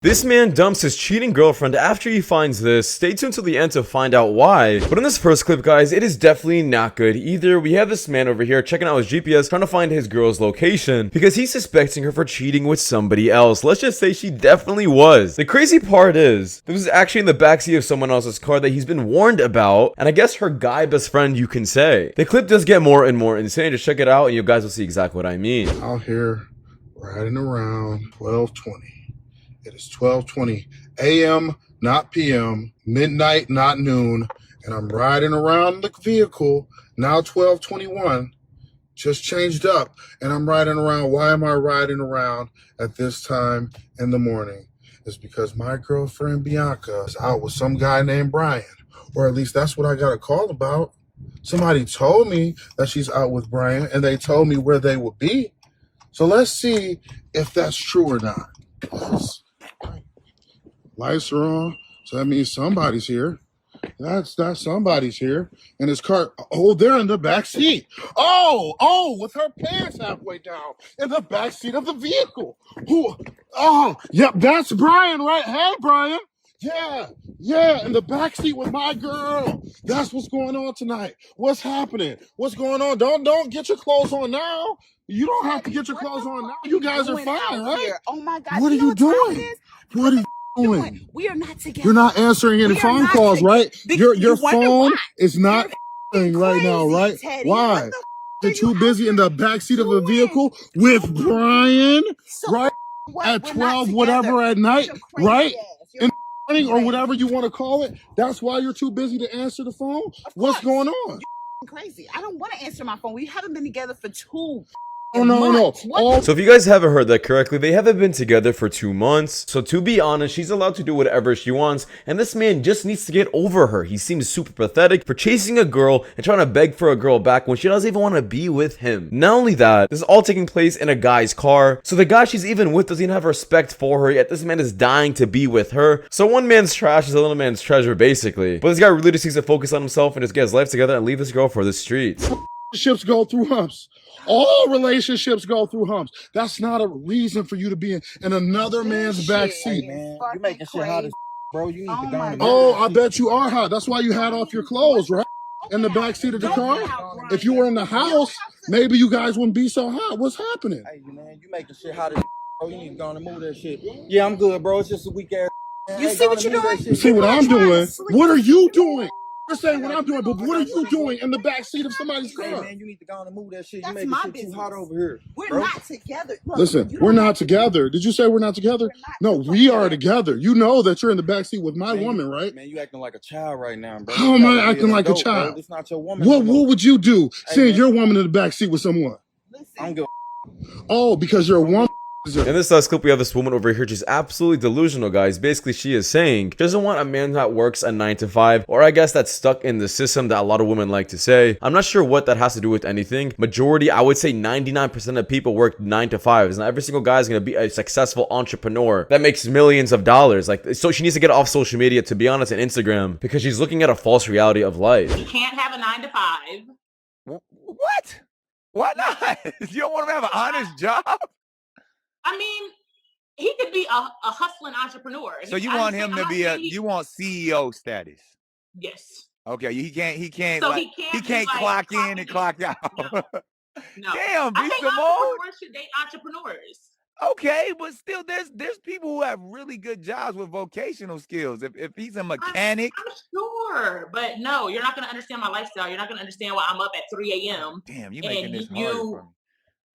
This man dumps his cheating girlfriend after he finds this. Stay tuned till the end to find out why. But in this first clip, guys, it is definitely not good either. We have this man over here checking out his GPS, trying to find his girl's location because he's suspecting her for cheating with somebody else. Let's just say she definitely was. The crazy part is, this was actually in the backseat of someone else's car that he's been warned about, and I guess her guy best friend, you can say. The clip does get more and more insane. Just check it out and you guys will see exactly what I mean. Out here riding around 12:20. It is 12:20 a.m., not p.m., midnight, not noon, and I'm riding around the vehicle, now 12:21, just changed up, and I'm riding around. Why am I riding around at this time in the morning? It's because my girlfriend Bianca is out with some guy named Brian, or at least that's what I got a call about. Somebody told me that she's out with Brian, and they told me where they would be. So let's see if that's true or not. Lights are on, so that means somebody's here. That's somebody's here. And his car, oh, they're in the back seat. Oh, with her pants halfway down in the back seat of the vehicle. Who? Oh, yep, that's Brian, right? Hey, Brian. Yeah, in the back seat with my girl. That's what's going on tonight. What's happening? What's going on? Don't get your clothes on now. You don't have to get your clothes on now. You guys are fine, right? Here? Oh my God. What are you doing? What are you doing? We are not together. You're not answering any phone calls, right? Your phone is not right now, right? Teddy. Why? You're too busy in the backseat of a vehicle with Brian, right? At 12, whatever at night, right? In the morning or whatever you want to call it. That's why you're too busy to answer the phone? What's going on? Crazy. I don't want to answer my phone. We haven't been together for 2 Oh, no. So if you guys haven't heard that correctly, they haven't been together for 2 months. So to be honest, she's allowed to do whatever she wants, and this man just needs to get over her. He seems super pathetic for chasing a girl and trying to beg for a girl back when she doesn't even want to be with him. Not only that, this is all taking place in a guy's car. So the guy she's even with doesn't even have respect for her, yet this man is dying to be with her. So one man's trash is another man's treasure, basically. But this guy really just needs to focus on himself and just get his life together and leave this girl for the streets. Relationships go through humps. All relationships go through humps. That's not a reason for you to be in another man's back seat. Hey, man, you making shit hot as bro. You need to go. Oh, I bet you are hot. That's why you had off your clothes, right? In the back seat of the car. If you were in the house, maybe you guys wouldn't be so hot. What's happening? Hey, man, you making shit hot as bro. You need to go and move that shit. Yeah, I'm good, bro. It's just a weak ass. You see what you're doing? You see what I'm doing? What are you doing? You're saying what I'm doing, but what are you doing in the back seat of somebody's car? Hey, man, you need to go and move that shit. That's You making my shit business. too hot over here. We're bro. not together. Look, Listen, we're not together. Did you say we're not together? No, we are together. You know that you're in the back seat with my woman, right? Man, you acting like a child right now, bro. How am I acting like a child? It's not your woman. What would you do seeing man. your woman in the back seat with someone? Listen, I'm good. Oh, because you're a woman. In this last clip, we have this woman over here. She's absolutely delusional, guys. Basically, she is saying she doesn't want a man that works a 9 to 5, or I guess that's stuck in the system that a lot of women like to say. I'm not sure what that has to do with anything. Majority, I would say 99% of people work 9 to 5. Not every single guy is going to be a successful entrepreneur that makes millions of dollars. Like, so she needs to get off social media, to be honest, and Instagram, because she's looking at a false reality of life. You can't have a 9 to 5. What? Why not? You don't want him to have an honest job? I mean, he could be a hustling entrepreneur. So you want him to be you want CEO status? Yes. Okay, he can't So like, he can't like clock in and clock out. No. No. Damn, I be think Simone. entrepreneurs should date entrepreneurs. Okay, but still, there's people who have really good jobs with vocational skills. If he's a mechanic, I'm sure, but no, you're not going to understand my lifestyle. You're not going to understand why I'm up at 3 a.m. Damn, you making this hard you, for me.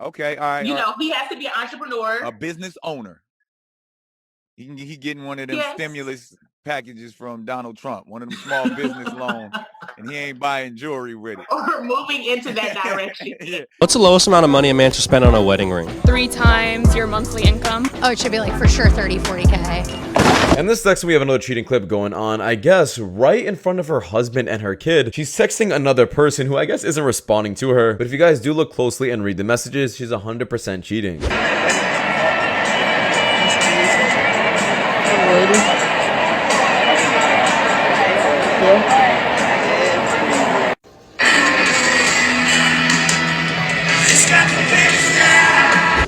Okay, all right. You all know, right. he has to be an entrepreneur. A business owner. He getting one of them stimulus packages from Donald Trump, one of them small business loans, and he ain't buying jewelry with it. Or moving into that direction. Yeah. What's the lowest amount of money a man should spend on a wedding ring? 3 times your monthly income. Oh, it should be like for sure 30, 40K. And this next we have another cheating clip going on, I guess, right in front of her husband and her kid. She's texting another person who I guess isn't responding to her. But if you guys do look closely and read the messages, she's 100% cheating.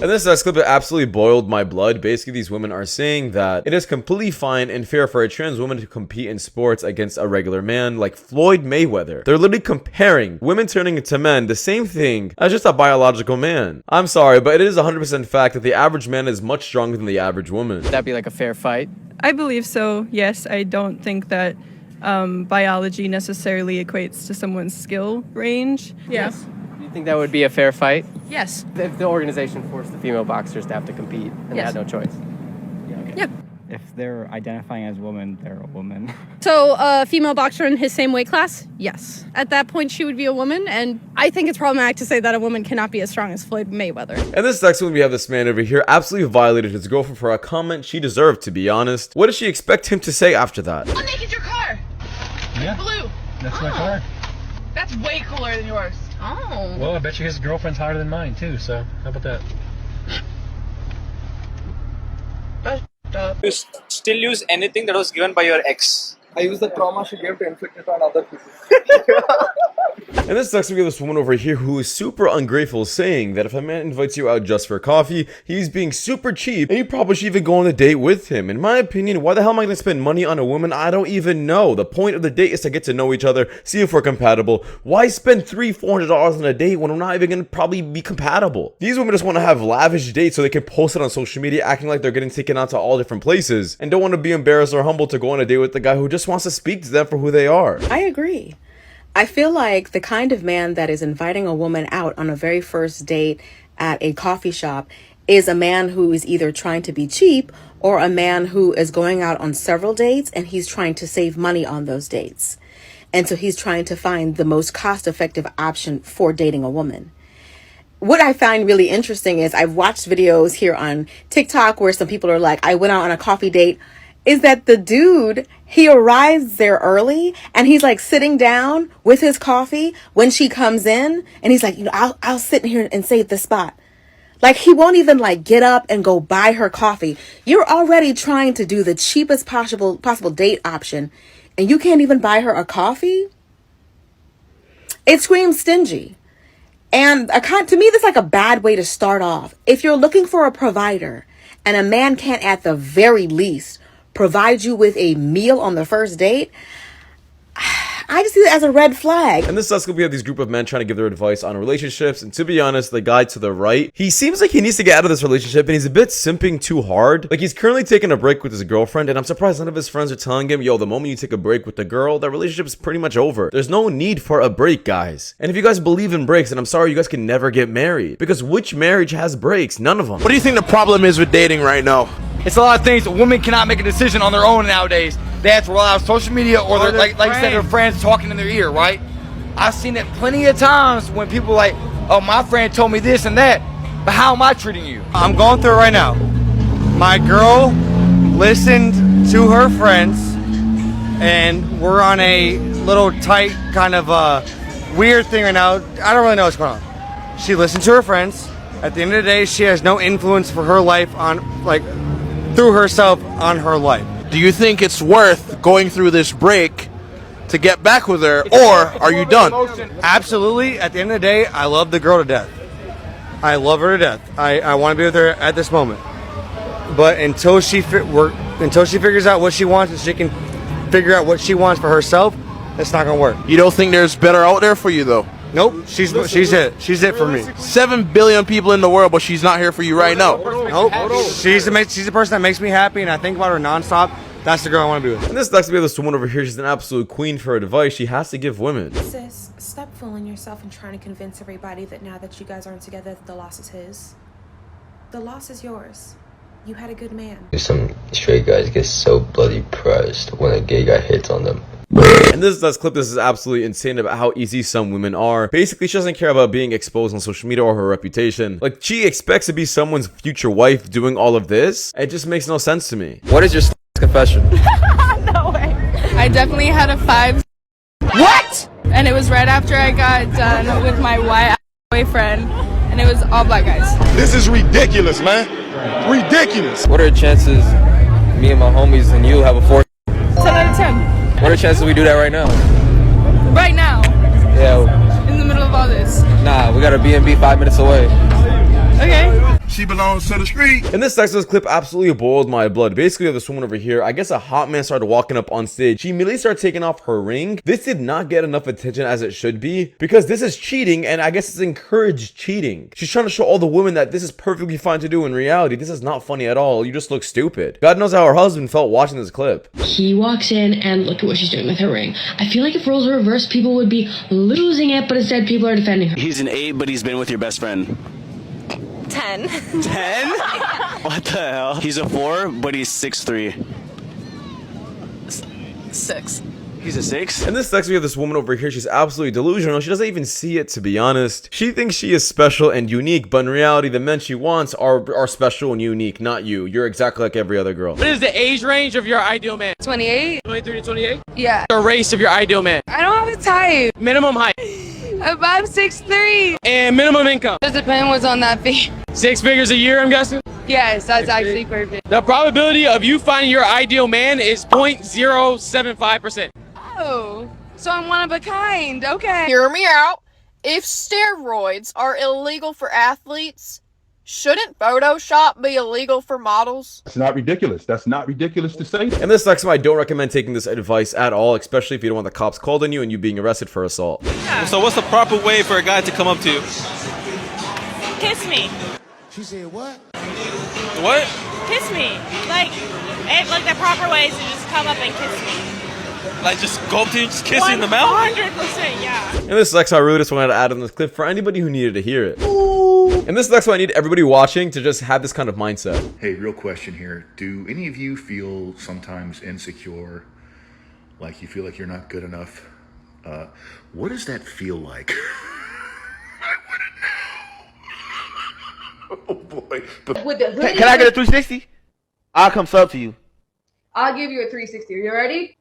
And this next clip absolutely boiled my blood. Basically, these women are saying that it is completely fine and fair for a trans woman to compete in sports against a regular man like Floyd Mayweather. They're literally comparing women turning into men, the same thing as just a biological man. I'm sorry, but it is 100% fact that the average man is much stronger than the average woman. Would that be like a fair fight? I believe so, yes. I don't think that biology necessarily equates to someone's skill range. Yes. Do you think that would be a fair fight? Yes. If the organization forced the female boxers to have to compete and they had no choice? Yeah. Okay. Yep. If they're identifying as women, they're a woman. So a female boxer in his same weight class? Yes. At that point, she would be a woman, and I think it's problematic to say that a woman cannot be as strong as Floyd Mayweather. And this next one, we have this man over here absolutely violated his girlfriend for a comment she deserved, to be honest. What did she expect him to say after that? How naked your car? Yeah. Blue. That's my car. That's way cooler than yours. Oh. Well, I bet you his girlfriend's hotter than mine, too, so how about that? You still use anything that was given by your ex? I use the trauma she gave to inflict it on other people. And this next we have this woman over here who is super ungrateful, saying that if a man invites you out just for coffee, he's being super cheap and you probably should even go on a date with him. In my opinion, why the hell am I going to spend money on a woman I don't even know? The point of the date is to get to know each other, see if we're compatible. Why spend $300-$400 on a date when we're not even going to probably be compatible? These women just want to have lavish dates so they can post it on social media acting like they're getting taken out to all different places and don't want to be embarrassed or humble to go on a date with the guy who just wants to speak to them for who they are. I agree. I feel like the kind of man that is inviting a woman out on a very first date at a coffee shop is a man who is either trying to be cheap or a man who is going out on several dates and he's trying to save money on those dates. And so he's trying to find the most cost-effective option for dating a woman. What I find really interesting is I've watched videos here on TikTok where some people are like, I went out on a coffee date, is that the dude, he arrives there early and he's like sitting down with his coffee when she comes in and he's like, I'll sit in here and save the spot. Like he won't even like get up and go buy her coffee. You're already trying to do the cheapest possible date option and you can't even buy her a coffee? It screams stingy. And to me, that's like a bad way to start off. If you're looking for a provider and a man can't at the very least provide you with a meal on the first date, I just see it as a red flag. And this sucks because we have these group of men trying to give their advice on relationships. And to be honest, the guy to the right, he seems like he needs to get out of this relationship and he's a bit simping too hard. Like he's currently taking a break with his girlfriend and I'm surprised none of his friends are telling him, yo, the moment you take a break with the girl, that relationship is pretty much over. There's no need for a break, guys. And if you guys believe in breaks, then I'm sorry, you guys can never get married. Because which marriage has breaks? None of them. What do you think the problem is with dating right now? It's a lot of things. Women cannot make a decision on their own nowadays. They have to rely on social media or their, like you said, their friends talking in their ear, right? I've seen it plenty of times when people are like, oh, my friend told me this and that, but how am I treating you? I'm going through it right now. My girl listened to her friends and we're on a little tight kind of weird thing right now. I don't really know what's going on. She listened to her friends. At the end of the day, she has no influence for her life on, like, through herself on her life. Do you think it's worth going through this break to get back with her, or are you done? Absolutely. At the end of the day, I love the girl to death. I love her to death. I want to be with her at this moment. But until she figures out what she wants and she can figure out what she wants for herself, it's not going to work. You don't think there's better out there for you, though? Nope, she's it. She's it for me. 7 billion people in the world, but she's not here for you right now. Nope. She's the person that makes me happy, and I think about her nonstop. That's the girl I want to be with. And this next we have this woman over here. She's an absolute queen for advice she has to give women. Sis, stop fooling yourself and trying to convince everybody that now that you guys aren't together, the loss is his. The loss is yours. You had a good man. Some straight guys get so bloody pressed when a gay guy hits on them. And this clip, this is absolutely insane about how easy some women are. Basically, she doesn't care about being exposed on social media or her reputation. Like, she expects to be someone's future wife doing all of this. It just makes no sense to me. What is your confession? No way. I definitely had a 5. What? And it was right after I got done with my white boyfriend. And it was all black guys. This is ridiculous, man. Ridiculous. What are the chances me and my homies and you have a 4? 10 out of 10. What are the chances we do that right now? Right now? Yeah. In the middle of all this? Nah, we got a B&B 5 minutes away. Okay. She belongs to the street. And this Texas clip absolutely boiled my blood. Basically, this woman over here, I guess a hot man started walking up on stage. She immediately started taking off her ring. This did not get enough attention as it should be because this is cheating, and I guess it's encouraged cheating. She's trying to show all the women that this is perfectly fine to do. In reality, this is not funny at all. You just look stupid. God knows how her husband felt watching this clip. He walks in and look at what she's doing with her ring. I feel like if roles were reversed, people would be losing it, but instead people are defending her. He's an 8, but he's been with your best friend. 10. 10? What the hell? He's a 4, but he's 6'3". 6. He's a 6? And this next we have this woman over here. She's absolutely delusional. She doesn't even see it, to be honest. She thinks she is special and unique, but in reality, the men she wants are special and unique, not you. You're exactly like every other girl. What is the age range of your ideal man? 28. 23 to 28? Yeah. The race of your ideal man? I don't have a type. Minimum height? I'm 6'3". And minimum income? Does depend what's on that fee. 6 figures a year, I'm guessing? Yes, that's actually perfect. The probability of you finding your ideal man is 0.075%. Oh, so I'm one of a kind. Okay. Hear me out. If steroids are illegal for athletes, shouldn't Photoshop be illegal for models? That's not ridiculous. That's not ridiculous to say. And this next one, I don't recommend taking this advice at all, especially if you don't want the cops called on you and you being arrested for assault. Yeah. So what's the proper way for a guy to come up to you? Kiss me. She said what? What? Kiss me. Like the proper way is to just come up and kiss me. Like just go up to you and just kiss you in the mouth? 100%, yeah. And this next one, I really just wanted to add in this clip for anybody who needed to hear it. And this next one, I need everybody watching to just have this kind of mindset. Hey, real question here. Do any of you feel sometimes insecure? Like you feel like you're not good enough? What does that feel like? Oh boy. With the hoodie, Can I get a 360? I'll come sub to you. I'll give you a 360. Are you ready?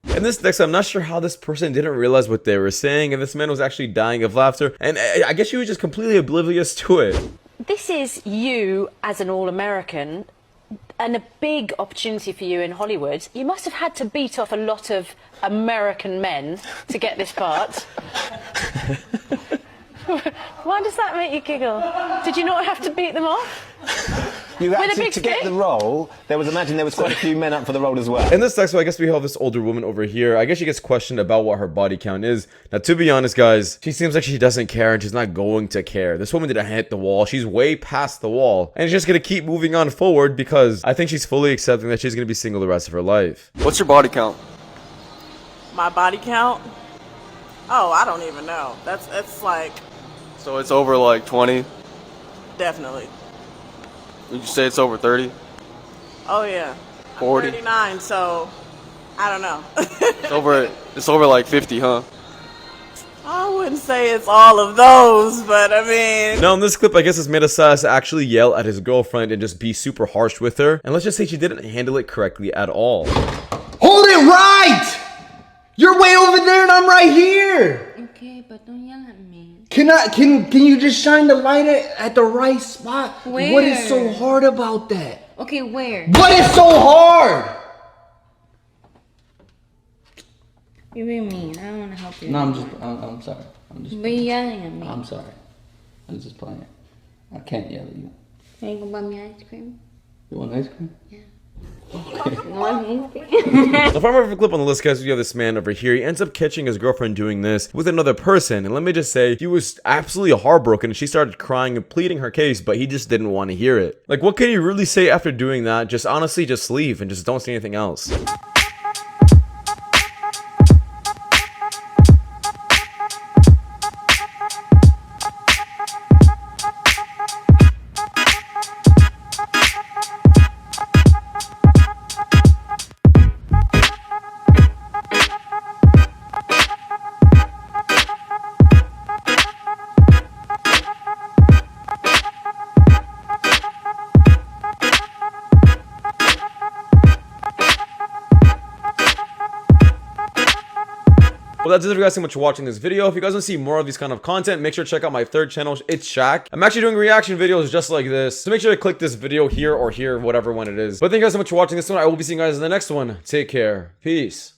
And this next, I'm not sure how this person didn't realize what they were saying, and this man was actually dying of laughter, and I guess she was just completely oblivious to it. This is you as an all-American, and a big opportunity for you in Hollywood. You must have had to beat off a lot of American men to get this part. Why does that make you giggle? Did you not have to beat them off? You had to get the role. There was quite a few men up for the role as well. And this next one, I guess we have this older woman over here. I guess she gets questioned about what her body count is. Now, to be honest, guys, she seems like she doesn't care, and she's not going to care. This woman didn't hit the wall. She's way past the wall, and she's just gonna keep moving on forward because I think she's fully accepting that she's gonna be single the rest of her life. What's your body count? My body count? Oh, I don't even know. That's like So it's over like 20? definitely. Would you say it's over 30? Oh yeah. 40? I'm 39, so I don't know. It's over like 50, huh? I wouldn't say it's all of those, but I mean. Now in this clip, I guess this made Asas actually yell at his girlfriend and just be super harsh with her. And let's just say she didn't handle it correctly at all. Hold it right! You're way over there and I'm right here! Okay, but don't yell at me. Can you just shine the light at the right spot? Where? What is so hard about that? Okay, where? What is so hard? You're being mean. I don't want to help you. No, I'm sorry. But you're yelling at me. I'm sorry. I'm just playing. I can't yell at you. Can you go buy me ice cream? You want ice cream? Yeah. The final clip on the list, guys, we have this man over here. He ends up catching his girlfriend doing this with another person, and let me just say, he was absolutely heartbroken, and she started crying and pleading her case, but he just didn't want to hear it. Like, what can you really say after doing that? Just honestly, just leave and just don't say anything else. Well, that's it for you guys so much for watching this video. If you guys want to see more of these kind of content, make sure to check out my third channel. It's Shak. I'm actually doing reaction videos just like this. So make sure to click this video here or here, whatever one it is. But thank you guys so much for watching this one. I will be seeing you guys in the next one. Take care. Peace.